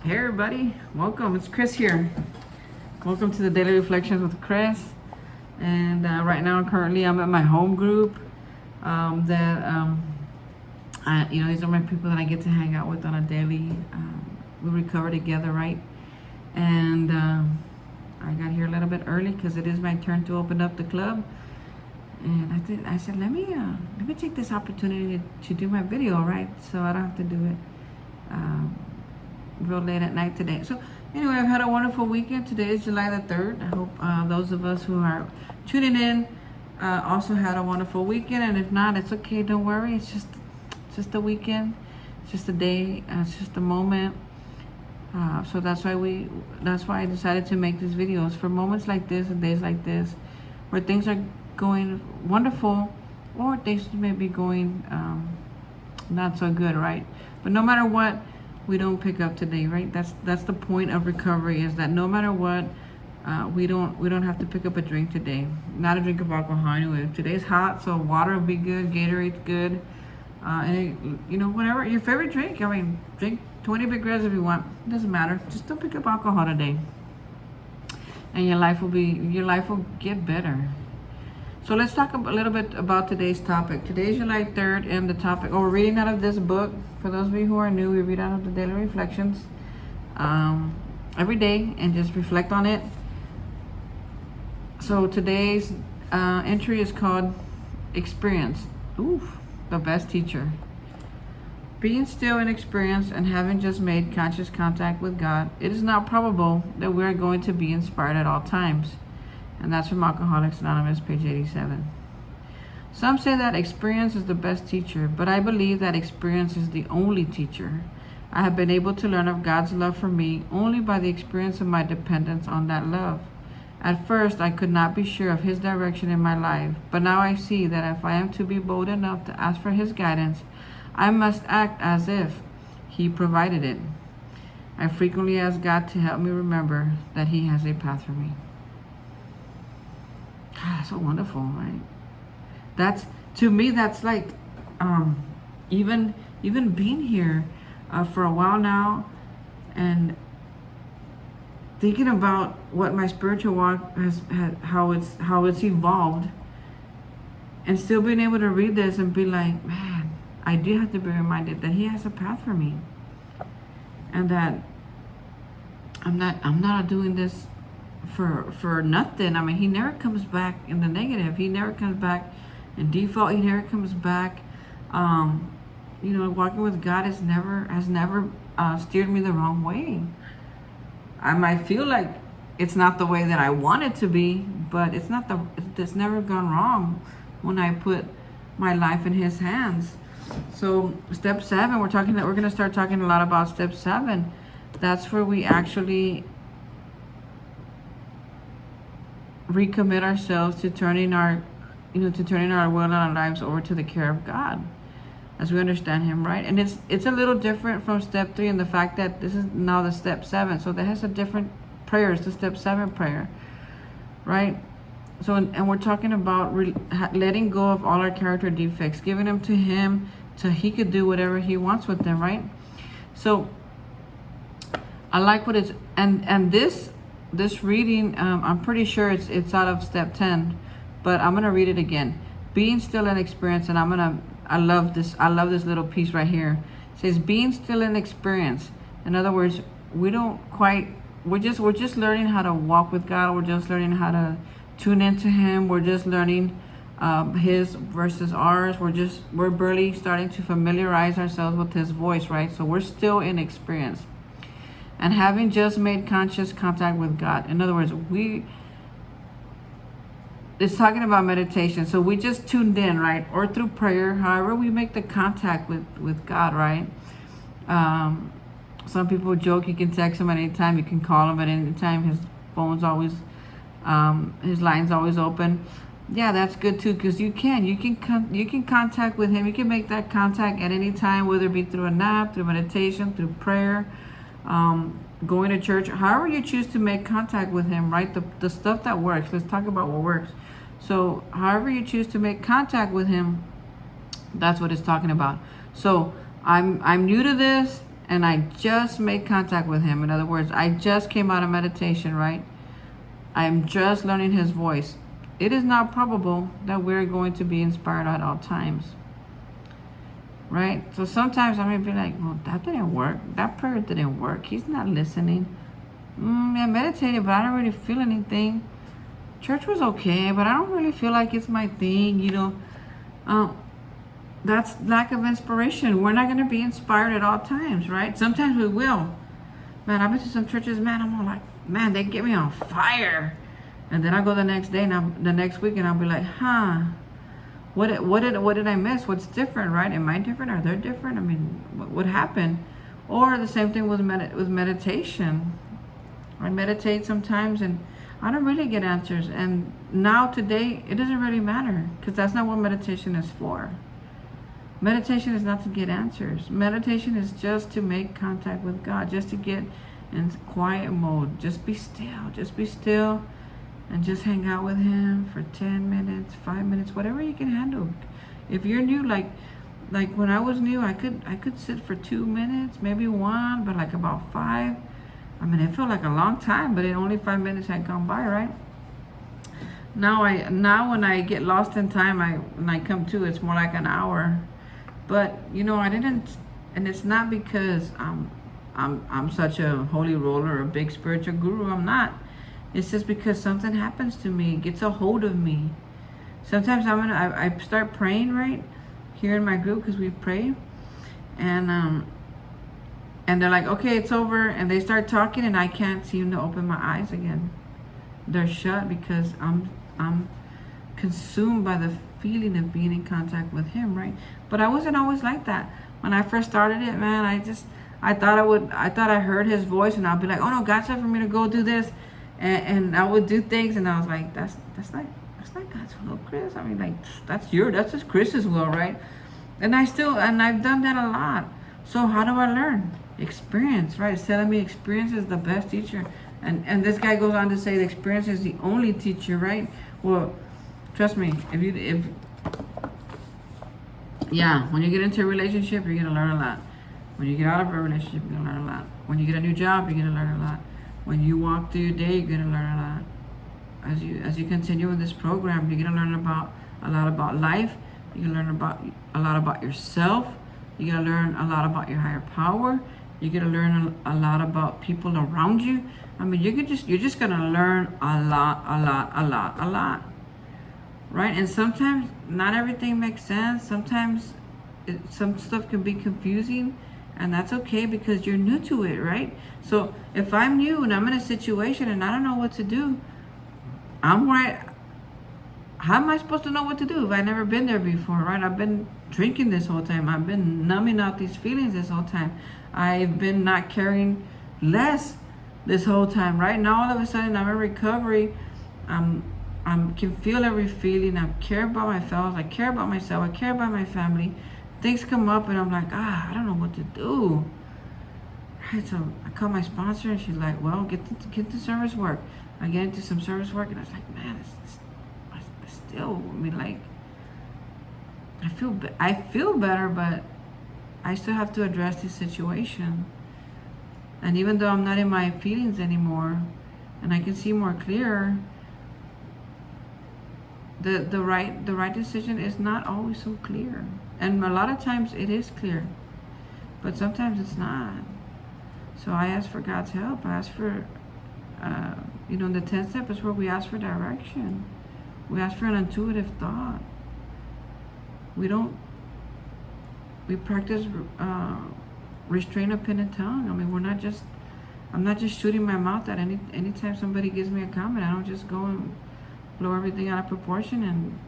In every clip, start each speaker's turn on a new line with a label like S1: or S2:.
S1: Hey everybody, welcome. It's Chris here. Welcome to the Daily Reflections with Chris. And right now, currently, I'm at my home group. These are my people that I get to hang out with on a daily. We recover together, right? And I got here a little bit early because it is my turn to open up the club. And I said, let me take this opportunity to do my video, right? So I don't have to do it real late at night today. So anyway, I've had a wonderful weekend. Today is July the 3rd. I hope those of us who are tuning in also had a wonderful weekend. And if not, it's okay. Don't worry. It's just a weekend. It's just a day. It's just a moment. So that's why I decided to make these videos for moments like this and days like this, where things are going wonderful, or things may be going not so good, right? But no matter what, we don't pick up today, right? That's the point of recovery, is that no matter what, we don't have to pick up a drink today. Not a drink of alcohol anyway. Today's hot, so water will be good, Gatorade's good, whatever your favorite drink. I mean, drink 20 Big Reds if you want. It doesn't matter. Just don't pick up alcohol today, and your life will get better. So let's talk a little bit about today's topic. Today's July 3rd, and the topic, we're reading out of this book. For those of you who are new, we read out of the Daily Reflections every day and just reflect on it. So today's entry is called Experience. Oof, the best teacher. Being still in experience and having just made conscious contact with God, it is not probable that we are going to be inspired at all times. And that's from Alcoholics Anonymous, page 87. Some say that experience is the best teacher, but I believe that experience is the only teacher. I have been able to learn of God's love for me only by the experience of my dependence on that love. At first, I could not be sure of His direction in my life, but now I see that if I am to be bold enough to ask for His guidance, I must act as if He provided it. I frequently ask God to help me remember that He has a path for me. God, that's so wonderful, right? To me, that's like even being here for a while now, and thinking about what my spiritual walk how it's evolved, and still being able to read this and be like, man, I do have to be reminded that He has a path for me, and that I'm not doing this for nothing. I mean, He never comes back in the negative. He never comes back in default. He never comes back. Walking with God has never steered me the wrong way. I might feel like it's not the way that I want it to be, but it's never gone wrong when I put my life in His hands. So step 7, we're going to start talking a lot about step 7. That's where we actually recommit ourselves to turning our will and our lives over to the care of God as we understand Him, right? And it's a little different from step 3 in the fact that this is now the step 7. So that has a different prayer. It's the step 7 prayer, right? So, and we're talking about letting go of all our character defects, giving them to Him so He could do whatever He wants with them, right? So I like what it's, and this reading, I'm pretty sure it's out of step 10, but I'm gonna read it again. Being still in experience, and I love this little piece right here. It says, being still in experience. In other words, we're just learning how to walk with God. We're just learning how to tune into Him. We're just learning His versus ours. We're barely starting to familiarize ourselves with His voice, right? So we're still in experience. And having just made conscious contact with God. In other words, it's talking about meditation. So we just tuned in, right? Or through prayer, however we make the contact with God, right? Some people joke you can text Him at any time. You can call Him at any time. His phone's always, His line's always open. Yeah, that's good too, because you can contact with Him. You can make that contact at any time, whether it be through a nap, through meditation, through prayer, going to church, however you choose to make contact with Him, right? The stuff that works. Let's talk about what works. So however you choose to make contact with Him, that's what it's talking about. So I'm new to this, and I just made contact with him. In other words, I just came out of meditation, right? I'm just learning his voice. It is not probable that we're going to be inspired at all times, right? So sometimes I may be like, well, that didn't work. That prayer didn't work. He's not listening. I meditated, but I don't really feel anything. Church was okay, but I don't really feel like it's my thing, That's lack of inspiration. We're not going to be inspired at all times, right? Sometimes we will. Man, I've been to some churches, man, I'm all like, man, they get me on fire. And then I go the next day, and the next week, and I'll be like, what did I miss? What's different, right? Am I different? Are they different? I mean, what happened? Or the same thing with meditation. I meditate sometimes, and I don't really get answers. And now today, it doesn't really matter, because that's not what meditation is for. Meditation is not to get answers. Meditation is just to make contact with God, just to get in quiet mode. Just be still, and just hang out with Him for 10 minutes, 5 minutes, whatever you can handle. If you're new, like when I was new, I could sit for 2 minutes, maybe one, but like about 5. I mean, it felt like a long time, but only 5 minutes had gone by, right? Now when I get lost in time, when I come to, it's more like an hour. But I didn't, and it's not because I'm such a holy roller or a big spiritual guru. I'm not. It's just because something happens to me, gets a hold of me. Sometimes I start praying right here in my group, because we pray, and they're like, okay, it's over, and they start talking, and I can't seem to open my eyes again. They're shut because I'm consumed by the feeling of being in contact with Him, right? But I wasn't always like that. When I first started it, man, I thought I heard His voice, and I'd be like, oh no, God said for me to go do this, and I would do things, and I was like, that's not God's will, Chris. I mean, like, that's just Chris's will, right? And I've done that a lot. So how do I learn? Experience, right? It's telling me experience is the best teacher. And this guy goes on to say that experience is the only teacher, right? Well, trust me, when you get into a relationship, you're gonna learn a lot. When you get out of a relationship, you're gonna learn a lot. When you get a new job, you're gonna learn a lot. When you walk through your day, you're gonna learn a lot. As you continue with this program, you're gonna learn a lot about life. You're gonna learn a lot about yourself. You're gonna learn a lot about your higher power. You're gonna learn a lot about people around you. I mean, you're just gonna learn a lot, right? And sometimes not everything makes sense. Sometimes some stuff can be confusing, and that's okay, because you're new to it, right? So if I'm new and I'm in a situation and I don't know what to do, I'm right. How am I supposed to know what to do if I've never been there before, right? I've been drinking this whole time. I've been numbing out these feelings this whole time. I've been not caring less this whole time, right? Now all of a sudden I'm in recovery. I can feel every feeling. I care about my fellows. I care about myself. I care about my family. Things come up and I'm like, I don't know what to do. Right, so I call my sponsor and she's like, well, get to service work. I get into some service work and I was like, man, I feel better, but I still have to address this situation. And even though I'm not in my feelings anymore, and I can see more clear, the right decision is not always so clear. And a lot of times it is clear, but sometimes it's not. So I ask for God's help. I ask for, the 10th step is where we ask for direction. We ask for an intuitive thought. We practice restraint of pen and tongue. I mean, I'm not just shooting my mouth at anytime somebody gives me a comment. I don't just go and blow everything out of proportion and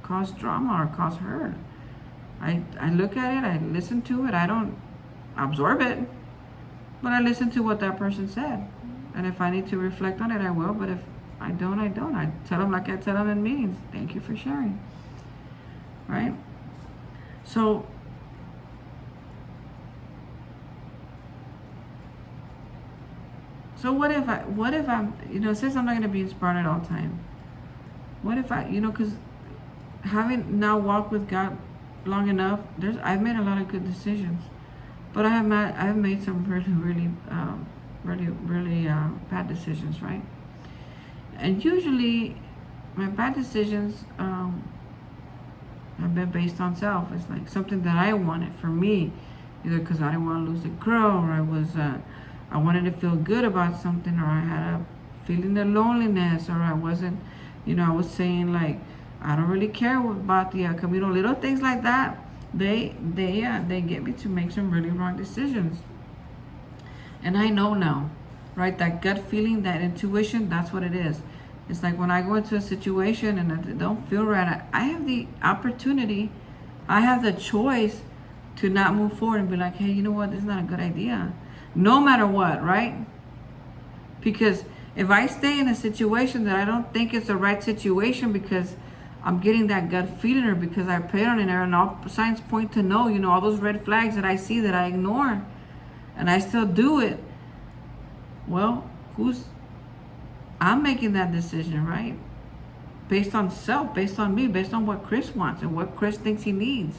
S1: cause drama or cause hurt. I look at it, I listen to it, I don't absorb it, but I listen to what that person said. And if I need to reflect on it, I will, but if I don't. I tell them like I tell them in meetings. Thank you for sharing. Right? So what if I'm, since I'm not going to be inspired at all time, what if I, because having now walked with God long enough, I've made a lot of good decisions. But I have made some really bad decisions, right? And usually, my bad decisions have been based on self. It's like something that I wanted for me, either because I didn't want to lose a girl, or I wanted to feel good about something, or I had a feeling of loneliness, or I wasn't, I was saying like, I don't really care about the outcome. Little things like that. They get me to make some really wrong decisions. And I know now, right? That gut feeling, that intuition, that's what it is. It's like when I go into a situation and I don't feel right, I have the opportunity, I have the choice to not move forward and be like, hey, you know what? This is not a good idea. No matter what, right? Because if I stay in a situation that I don't think it's the right situation because I'm getting that gut feeling, or because I prayed on it and all signs point to no, all those red flags that I see that I ignore and I still do it, well, I'm making that decision, right? Based on self, based on me, based on what Chris wants and what Chris thinks he needs.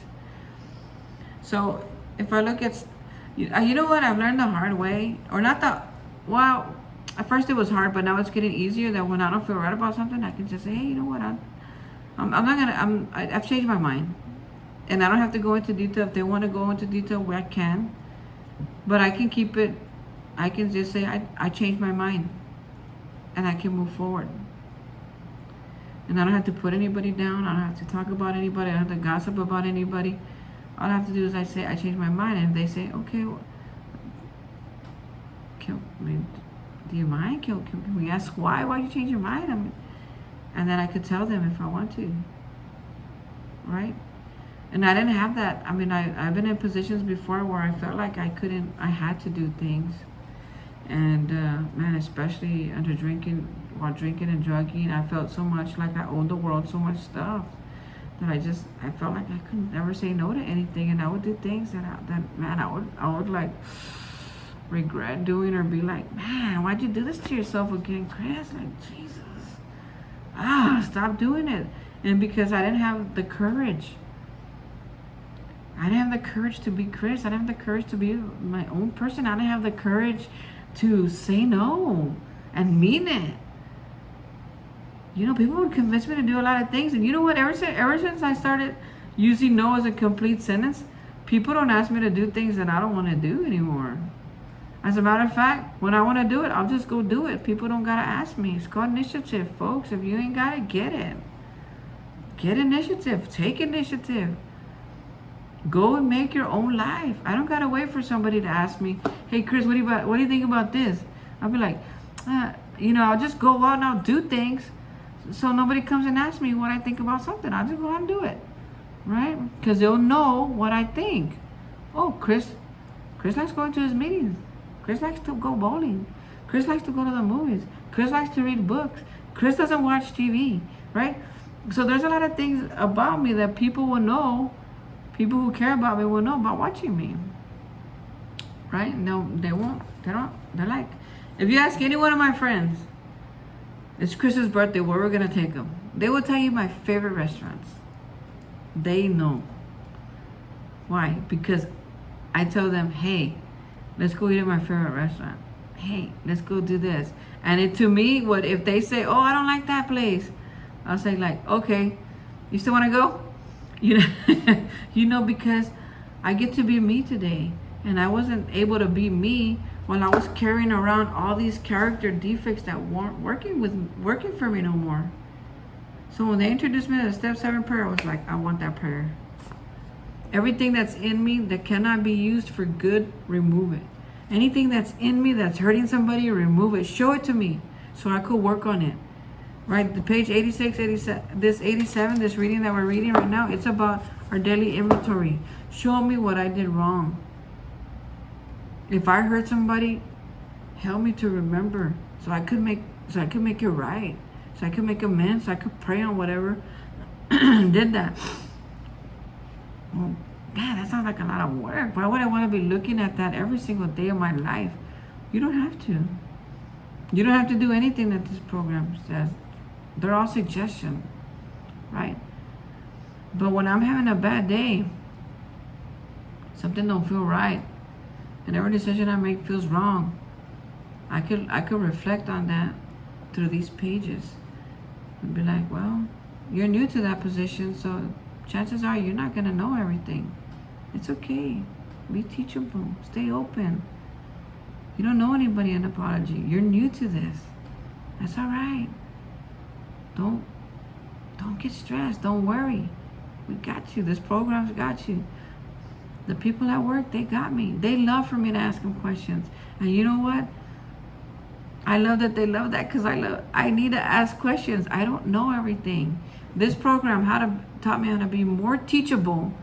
S1: So if I look at, you know what, I've learned the hard way, or not that, well, at first it was hard, but now it's getting easier that when I don't feel right about something, I can just say, hey, you know what, I've changed my mind. And I don't have to go into detail. If they want to go into detail, I can. But I can keep it, I can just say, I changed my mind. And I can move forward. And I don't have to put anybody down. I don't have to talk about anybody. I don't have to gossip about anybody. All I have to do is I say, I changed my mind. And if they say, okay, well, do you mind? Can we ask why? Why you change your mind? And then I could tell them if I want to. Right? And I didn't have that. I've been in positions before where I felt like I had to do things. And man, especially while drinking and drugging, I felt so much like I owed the world so much stuff that I felt like I could never say no to anything, and I would do things that I would like regret doing, or be like, man, why'd you do this to yourself again, Chris? Like, Jesus, stop doing it. And because I didn't have the courage. I didn't have the courage to be Chris. I didn't have the courage to be my own person. I didn't have the courage to say no and mean it. People would convince me to do a lot of things. And you know what? Ever since I started using no as a complete sentence, people don't ask me to do things that I don't want to do anymore. As a matter of fact, when I want to do it, I'll just go do it. People don't got to ask me. It's called initiative, folks. If you ain't got it, get it. Get initiative. Take initiative. Go and make your own life. I don't gotta wait for somebody to ask me, hey Chris, what do you think about this? I'll be like, I'll just go out and I'll do things so nobody comes and asks me what I think about something. I'll just go out and do it. Right? Because they'll know what I think. Oh, Chris likes going to his meetings. Chris likes to go bowling. Chris likes to go to the movies. Chris likes to read books. Chris doesn't watch TV. Right? So there's a lot of things about me that people will know. People who care about me will know about watching me. Right? No, they won't. They're like, if you ask any one of my friends, it's Chris's birthday, where we're going to take him, they will tell you my favorite restaurants. They know. Why? Because I tell them, hey, let's go eat at my favorite restaurant. Hey, let's go do this. And to me, if they say, oh, I don't like that place, I'll say like, okay, you still want to go? Because I get to be me today, and I wasn't able to be me while I was carrying around all these character defects that weren't working for me no more. So when they introduced me to the Step 7 prayer, I was like, I want that prayer. Everything that's in me that cannot be used for good, remove it. Anything that's in me that's hurting somebody, remove it. Show it to me so I could work on it. Right, the page 86, 87, this reading that we're reading right now, it's about our daily inventory. Show me what I did wrong. If I hurt somebody, help me to remember so I could make it right. So I could make amends, so I could pray on whatever did that. Well, man, that sounds like a lot of work. Why would I want to be looking at that every single day of my life? You don't have to. You don't have to do anything that this program says. They're all suggestions, right? But when I'm having a bad day, something don't feel right, and every decision I make feels wrong. I could reflect on that through these pages and be like, well, you're new to that position, so chances are you're not gonna know everything. It's okay. Be teachable. Stay open. You don't know anybody in apology. You're new to this. That's all right. Don't get stressed. Don't worry. We got you. This program's got you. The people at work, they got me. They love for me to ask them questions. And you know what? I love that they love that because I need to ask questions. I don't know everything. This program taught me how to be more teachable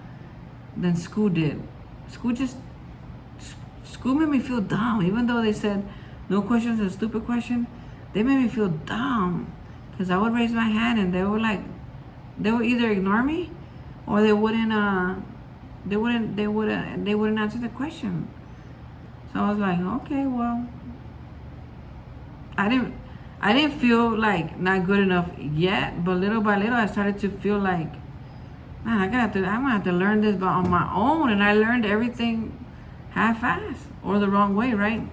S1: than school did. School made me feel dumb. Even though they said no questions is a stupid question, they made me feel dumb because I would raise my hand and they would either ignore me or they wouldn't answer the question. So I was like, okay, well, I didn't feel like not good enough yet, but little by little I started to feel like, man, I'm gonna have to learn this on my own. And I learned everything half-assed or the wrong way, right?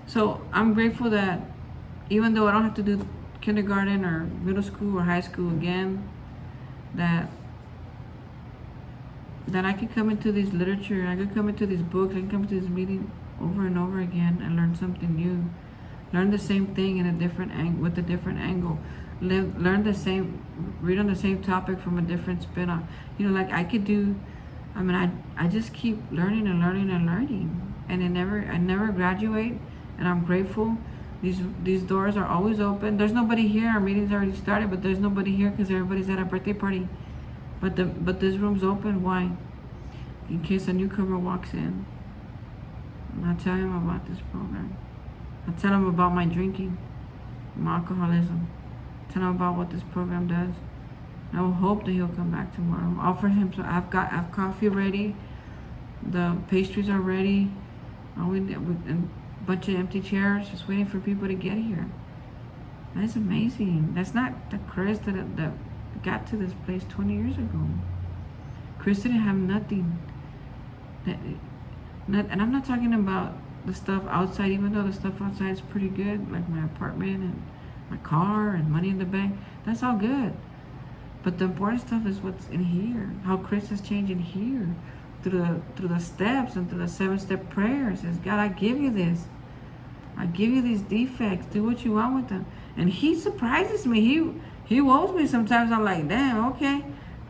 S1: So I'm grateful that even though I don't have to do kindergarten or middle school or high school again, that I could come into this literature, I could come into these books, I can come to this meeting over and over again and learn something new. Learn the same thing in a different with a different angle. Read on the same topic from a different spin-off. You know, like I just keep learning and learning and learning. And I never graduate, and I'm grateful. These doors are always open. There's nobody here. Our meeting's already started, but there's nobody here because everybody's at a birthday party. But this room's open. Why? In case a newcomer walks in. I'll tell him about this program. I'll tell him about my drinking, my alcoholism. Tell him about what this program does. I will hope that he'll come back tomorrow. Offer him. So I've coffee ready. The pastries are ready. And a bunch of empty chairs, just waiting for people to get here. That's amazing. That's not the Chris that got to this place 20 years ago. Chris didn't have nothing. And I'm not talking about the stuff outside, even though the stuff outside is pretty good, like my apartment and my car and money in the bank. That's all good. But the important stuff is what's in here. How Chris is changing here through the steps and through the 7-step prayers. Says, God, I give you this. I give you these defects. Do what you want with them. And he surprises me. He woes me sometimes. I'm like, damn,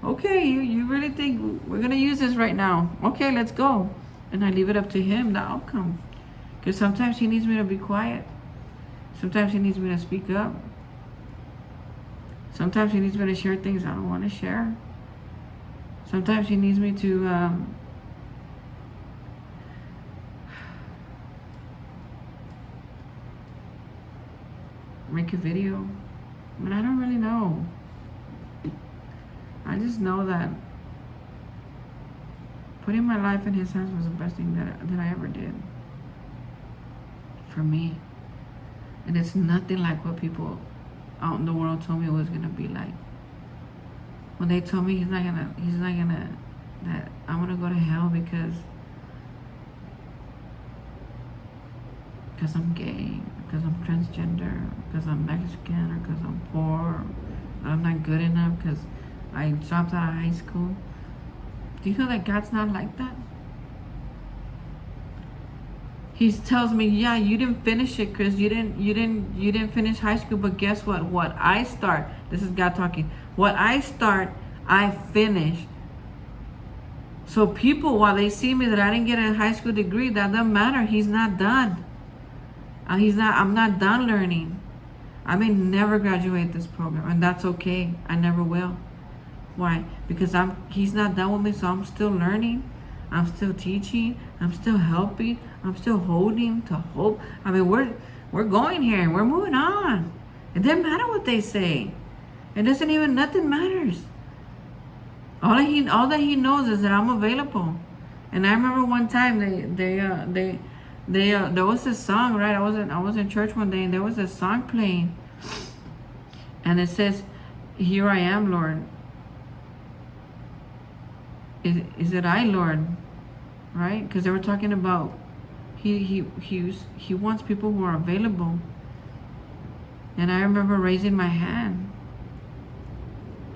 S1: okay, you really think we're gonna use this right now? Okay, let's go. And I leave it up to him, the outcome. Because sometimes he needs me to be quiet. Sometimes he needs me to speak up. Sometimes he needs me to share things I don't want to share. Sometimes he needs me to make a video. But I don't really know. I just know that putting my life in his hands was the best thing that I ever did. For me. And it's nothing like what people out in the world told me it was gonna be like. When they told me that I'm gonna go to hell because I'm gay, because I'm transgender, because I'm Mexican, or because I'm poor, or I'm not good enough, because I dropped out of high school. Do you know that God's not like that? He tells me, yeah, you didn't finish it, Chris. You didn't finish high school, but guess what? What I start, this is God talking. What I start, I finish. So people, while they see me that I didn't get a high school degree, that doesn't matter. He's not done. I'm not done learning. I may never graduate this program, and that's okay. I never will. Why? Because he's not done with me, so I'm still learning. I'm still teaching. I'm still helping. I'm still holding to hope. I mean, we're going here. We're moving on. It doesn't matter what they say. Nothing matters. All that he knows is that I'm available. And I remember one time there was this song, right? I was in church one day, and there was a song playing, and it says, "Here I am, Lord. Is it I, Lord?" Right? Because they were talking about He wants people who are available. And I remember raising my hand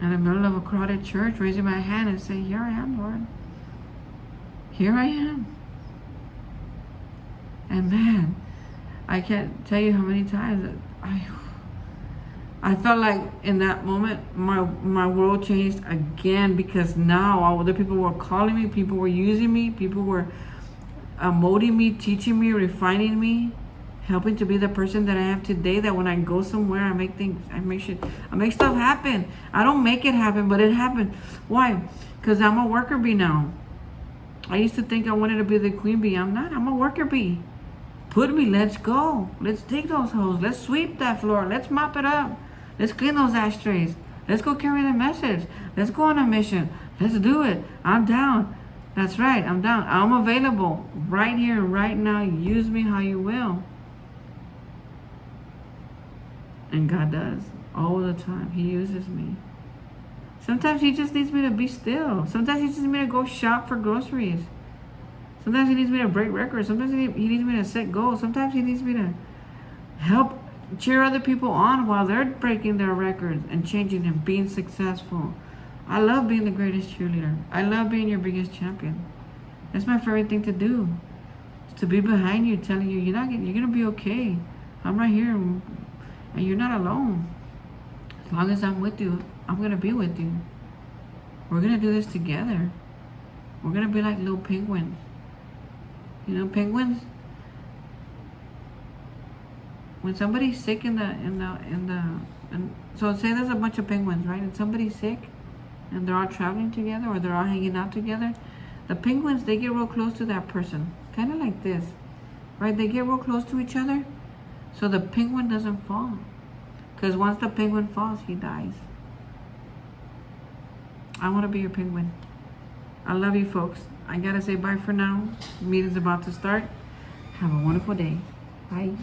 S1: in the middle of a crowded church, raising my hand and saying, "Here I am, Lord. Here I am." And man, I can't tell you how many times that I felt like in that moment my world changed again, because now other people were calling me, people were using me, people were molding me, teaching me, refining me, helping to be the person that I am today. That when I go somewhere, I make stuff happen. I don't make it happen, but it happened. Why? Because I'm a worker bee now. I used to think I wanted to be the queen bee. I'm not. I'm a worker bee. Put me. Let's go. Let's dig those holes. Let's sweep that floor. Let's mop it up. Let's clean those ashtrays. Let's go carry the message. Let's go on a mission. Let's do it. I'm down. That's right. I'm down. I'm available right here, right now. Use me how you will. And God does all the time. He uses me. Sometimes he just needs me to be still. Sometimes he just needs me to go shop for groceries. Sometimes he needs me to break records. Sometimes he needs me to set goals. Sometimes he needs me to help cheer other people on while they're breaking their records and changing and being successful. I love being the greatest cheerleader. I love being your biggest champion. That's my favorite thing to do. Is to be behind you, telling you you're gonna be okay. I'm right here, and you're not alone. As long as I'm with you, I'm gonna be with you. We're gonna do this together. We're gonna be like little penguins. You know, penguins. When somebody's sick so say there's a bunch of penguins, right? And somebody's sick, and they're all traveling together, or they're all hanging out together. The penguins, they get real close to that person, kind of like this, right? They get real close to each other, so the penguin doesn't fall. Because once the penguin falls, he dies. I want to be your penguin. I love you, folks. I gotta say bye for now. The meeting's about to start. Have a wonderful day. Bye.